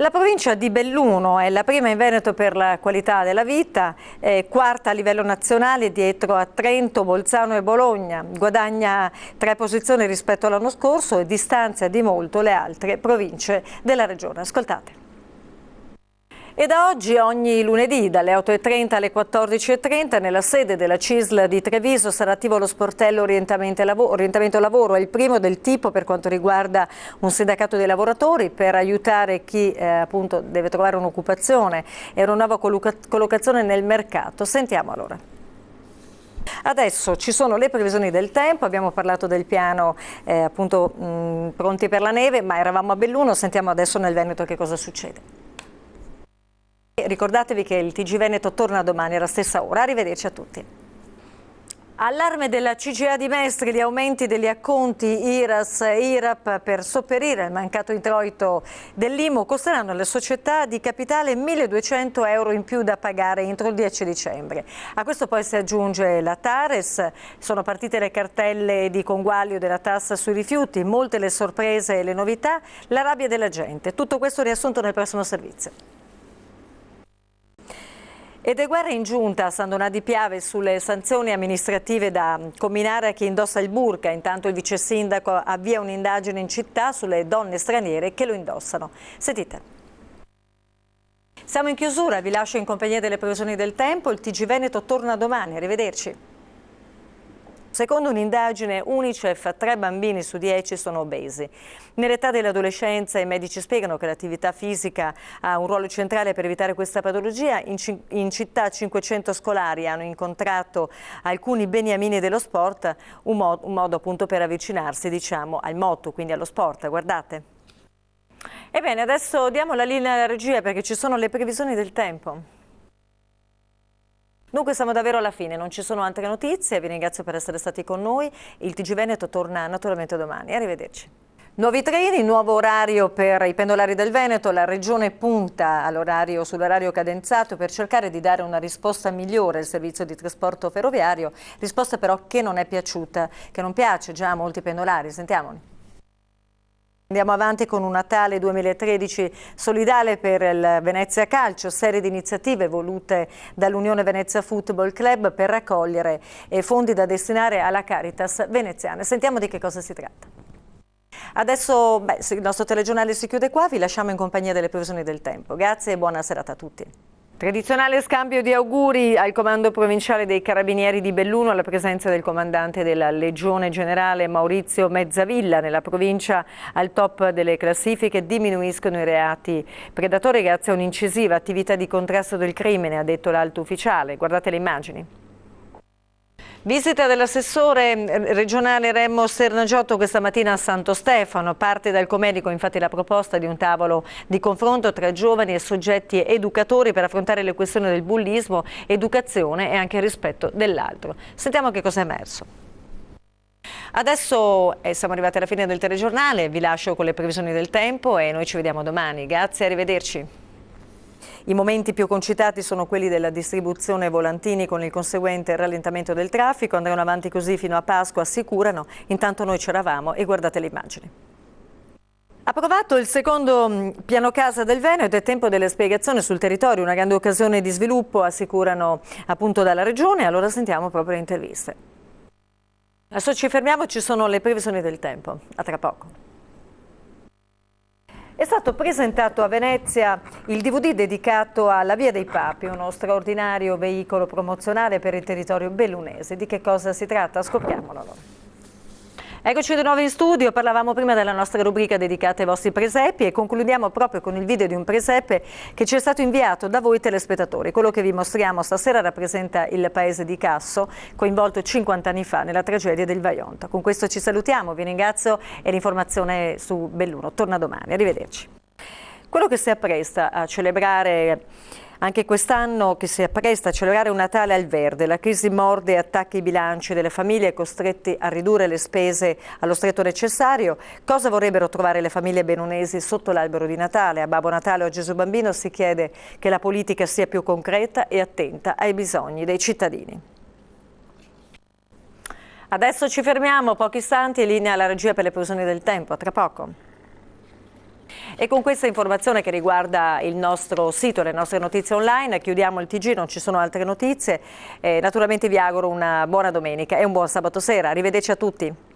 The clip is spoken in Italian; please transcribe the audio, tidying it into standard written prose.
La provincia di Belluno è la prima in Veneto per la qualità della vita, quarta a livello nazionale dietro a Trento, Bolzano e Bologna. Guadagna 3 posizioni rispetto all'anno scorso e distanzia di molto le altre province della regione. Ascoltate. E da oggi, ogni lunedì, dalle 8:30 alle 14:30, nella sede della CISL di Treviso sarà attivo lo sportello Orientamento Lavoro. È il primo del tipo per quanto riguarda un sindacato dei lavoratori per aiutare chi appunto deve trovare un'occupazione e una nuova collocazione nel mercato. Sentiamo allora. Adesso ci sono le previsioni del tempo, abbiamo parlato del piano pronti per la neve, ma eravamo a Belluno, sentiamo adesso nel Veneto che cosa succede. Ricordatevi che il TG Veneto torna domani alla stessa ora. Arrivederci a tutti. Allarme della CGIA di Mestre, gli aumenti degli acconti IRAS e IRAP per sopperire al mancato introito dell'IMU costeranno alle società di capitale 1.200 euro in più da pagare entro il 10 dicembre. A questo poi si aggiunge la Tares, sono partite le cartelle di conguaglio della tassa sui rifiuti, molte le sorprese e le novità, la rabbia della gente. Tutto questo riassunto nel prossimo servizio. Ed è guerra in giunta a San Donà di Piave sulle sanzioni amministrative da comminare a chi indossa il burka. Intanto il vice sindaco avvia un'indagine in città sulle donne straniere che lo indossano. Sentite. Siamo in chiusura, vi lascio in compagnia delle previsioni del tempo. Il TG Veneto torna domani, arrivederci. Secondo un'indagine Unicef, 3 bambini su 10 sono obesi. Nell'età dell'adolescenza i medici spiegano che l'attività fisica ha un ruolo centrale per evitare questa patologia. In città 500 scolari hanno incontrato alcuni beniamini dello sport, un modo appunto per avvicinarsi, diciamo, al motto, quindi allo sport. Guardate. Ebbene, adesso diamo la linea alla regia perché ci sono le previsioni del tempo. Dunque siamo davvero alla fine, non ci sono altre notizie, vi ringrazio per essere stati con noi, il TG Veneto torna naturalmente domani, arrivederci. Nuovi treni, nuovo orario per i pendolari del Veneto, la regione punta sull'orario cadenzato per cercare di dare una risposta migliore al servizio di trasporto ferroviario, risposta però che non è piaciuta, che non piace già a molti pendolari, sentiamoli. Andiamo avanti con un Natale 2013 solidale per il Venezia Calcio, serie di iniziative volute dall'Unione Venezia Football Club per raccogliere fondi da destinare alla Caritas veneziana. Sentiamo di che cosa si tratta. Adesso il nostro telegiornale si chiude qua, vi lasciamo in compagnia delle previsioni del tempo. Grazie e buona serata a tutti. Tradizionale scambio di auguri al comando provinciale dei Carabinieri di Belluno alla presenza del comandante della Legione Generale Maurizio Mezzavilla. Nella provincia al top delle classifiche diminuiscono i reati predatori grazie a un'incisiva attività di contrasto del crimine, ha detto l'alto ufficiale. Guardate le immagini. Visita dell'assessore regionale Remmo Sernagiotto questa mattina a Santo Stefano. Parte dal Comerico infatti la proposta di un tavolo di confronto tra giovani e soggetti educatori per affrontare le questioni del bullismo, educazione e anche rispetto dell'altro. Sentiamo che cosa è emerso. Adesso siamo arrivati alla fine del telegiornale, vi lascio con le previsioni del tempo e noi ci vediamo domani. Grazie, arrivederci. I momenti più concitati sono quelli della distribuzione volantini con il conseguente rallentamento del traffico, andranno avanti così fino a Pasqua, assicurano, intanto noi c'eravamo e guardate le immagini. Approvato il secondo piano casa del Veneto, è tempo delle spiegazioni sul territorio, una grande occasione di sviluppo, assicurano appunto dalla Regione, allora sentiamo proprio le interviste. Adesso ci fermiamo, ci sono le previsioni del tempo, a tra poco. È stato presentato a Venezia il DVD dedicato alla Via dei Papi, uno straordinario veicolo promozionale per il territorio bellunese. Di che cosa si tratta? Scopriamolo allora. Eccoci di nuovo in studio, parlavamo prima della nostra rubrica dedicata ai vostri presepi e concludiamo proprio con il video di un presepe che ci è stato inviato da voi telespettatori. Quello che vi mostriamo stasera rappresenta il paese di Casso, coinvolto 50 anni fa nella tragedia del Vajont. Con questo ci salutiamo, vi ringrazio e l'informazione su Belluno torna domani. Arrivederci. Quello che si appresta a celebrare anche quest'anno, che si appresta a celebrare un Natale al verde, la crisi morde e attacca i bilanci delle famiglie costrette a ridurre le spese allo stretto necessario. Cosa vorrebbero trovare le famiglie bellunesi sotto l'albero di Natale? A Babbo Natale o a Gesù Bambino si chiede che la politica sia più concreta e attenta ai bisogni dei cittadini. Adesso ci fermiamo, pochi istanti, in linea alla regia per le previsioni del tempo. A tra poco. E con questa informazione che riguarda il nostro sito, le nostre notizie online, chiudiamo il TG, non ci sono altre notizie. Naturalmente vi auguro una buona domenica e un buon sabato sera. Arrivederci a tutti.